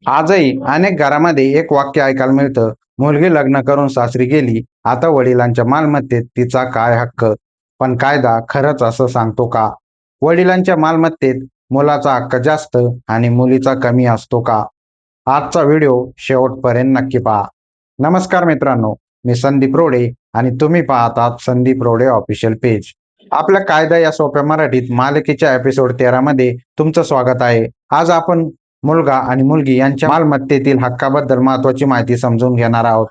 आजही अनेक घरामध्ये एक वाक्य ऐकायला मिळतं, मुलगी लग्न करून सासरी गेली, आता वडिलांच्या मालमत्तेत तिचा काय हक्क? पण कायदा खरंच असं सांगतो का? वडिलांच्या मालमत्तेत मुलाचा हक्क जास्त आणि मुलीचा कमी असतो का? आजचा व्हिडिओ शेवटपर्यंत नक्की पहा. नमस्कार मित्रांनो, मी संदीप रोडे आणि तुम्ही पाहत आहात संदीप रोडे ऑफिशियल पेज. आपल्या कायदा या सोप्या मराठीत मालिकेच्या एपिसोड 13 मध्ये तुमचं स्वागत आहे. आज आपण मुलगा आणि मुलगी यांच्या मालमत्तेतील हक्काबद्दल महत्वाची माहिती समजून घेणार आहोत.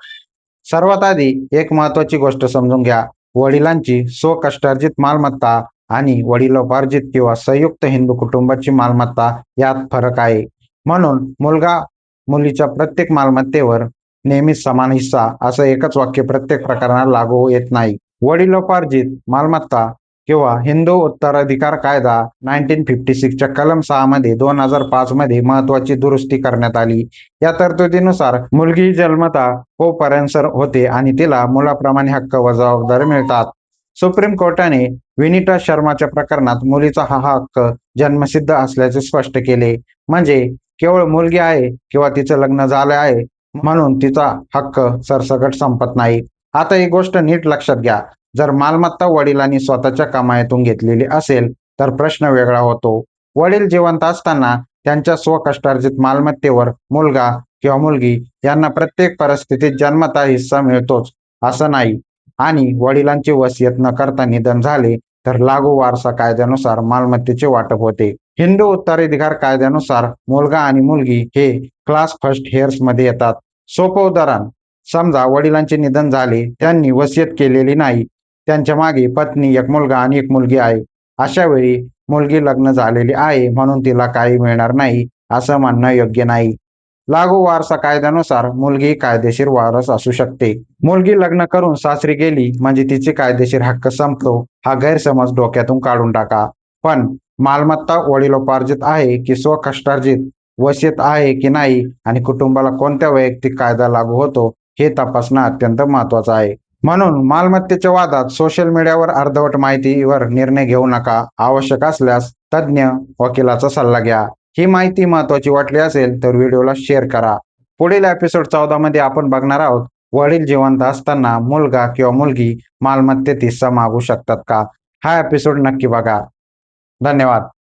सर्वात आधी एक महत्वाची गोष्ट समजून घ्या. वडिलांची स्वकष्टार्जित मालमत्ता आणि वडिलोपार्जित किंवा संयुक्त हिंदू कुटुंबाची मालमत्ता यात फरक आहे. म्हणून मुलगा मुलीच्या प्रत्येक मालमत्तेवर नेहमीच समान हिस्सा असं एकच वाक्य प्रत्येक प्रकरणात लागू येत नाही. वडिलोपार्जित मालमत्ता किंवा हिंदू उत्तराधिकार कायदा 1956च्या कलम 6 मध्ये 2005 मध्ये महत्वाची दुरुस्ती करण्यात आली. या तरतुदीनुसार मुलगी जन्मता होईपर्यंत होते आणि तिला मुलाप्रमाणे हक्क व जबाबदारी मिळतात. सुप्रीम कोर्टाने विनीता शर्माच्या प्रकरणात मुलीचा हा हक्क जन्मसिद्ध असल्याचे स्पष्ट केले. म्हणजे केवळ मुलगी आहे किंवा तिचं लग्न झालं आहे म्हणून तिचा हक्क सरसकट संपत नाही. आता ही गोष्ट नीट लक्षात घ्या. जर मालमत्ता वडिलांनी स्वतःच्या कमाईतून घेतलेली असेल तर प्रश्न वेगळा होतो. वडील जिवंत असताना त्यांच्या स्वकष्टार्जित मालमत्तेवर मुलगा किंवा मुलगी यांना प्रत्येक परिस्थितीत जन्मतः हिस्सा मिळतोच असं नाही. आणि वडिलांची वसियत न करता निधन झाले तर लागू वारसा कायद्यानुसार मालमत्तेचे वाटप होते. हिंदू उत्तराधिकार कायद्यानुसार मुलगा आणि मुलगी हे क्लास फर्स्ट हेअर्स मध्ये येतात. सोपं उदाहरण, समजा वडिलांचे निधन झाले, त्यांनी वसियत केलेली नाही, त्यांच्या मागे पत्नी, एक मुलगा आणि एक मुलगी आहे. अशा वेळी मुलगी लग्न झालेली आहे म्हणून तिला काही मिळणार नाही असं म्हणणं योग्य नाही. लागू वारसा कायद्यानुसार मुलगी कायदेशीर वारस असू शकते. मुलगी लग्न करून सासरी गेली म्हणजे तिचे कायदेशीर हक्क संपतो हा गैरसमज डोक्यातून काढून टाका. पण मालमत्ता वडिलोपार्जित आहे की स्वकष्टार्जित, वसियत आहे की नाही आणि कुटुंबाला कोणत्या वैयक्तिक कायदा लागू होतो हे तपासणं अत्यंत महत्वाचं आहे. म्हणून मालमत्तेच्या वादात सोशल मीडियावर अर्धवट माहितीवर निर्णय घेऊ नका. आवश्यक असल्यास तज्ज्ञ वकिलाचा सल्ला घ्या. ही माहिती महत्वाची वाटली असेल तर व्हिडिओला शेअर करा. पुढील एपिसोड 14 मध्ये आपण बघणार आहोत, वडील जिवंत असताना मुलगा किंवा मुलगी मालमत्तेत हिस्सा मागू शकतात का? हा एपिसोड नक्की बघा. धन्यवाद.